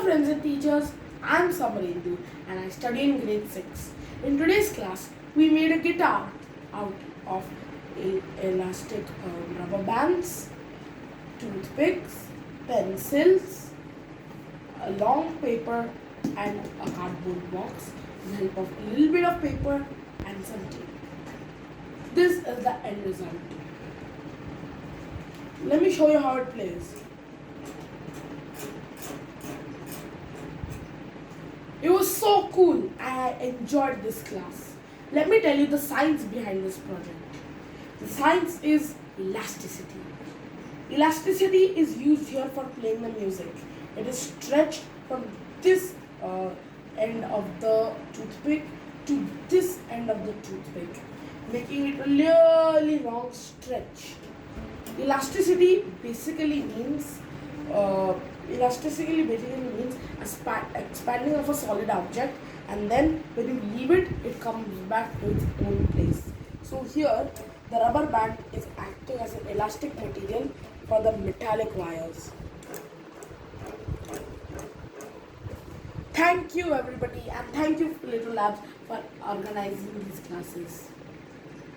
friends and teachers, I am Samarendu and I study in grade 6. In today's class, we made a guitar out of elastic rubber bands, toothpicks, pencils, a long paper and a cardboard box with the help of a little bit of paper and some tape. This is the end result. Let me show you how it plays. It was so cool. I enjoyed this class. Let me tell you the science behind this project. The science is elasticity. Elasticity is used here for playing the music. It is stretched from this end of the toothpick to this end of the toothpick, making it a really long stretch. Elasticity basically means expanding of a solid object, and then when you leave it, it comes back to its own place. So here the rubber band is acting as an elastic material for the metallic wires. Thank you everybody, and thank you Playto Labs for organizing these classes.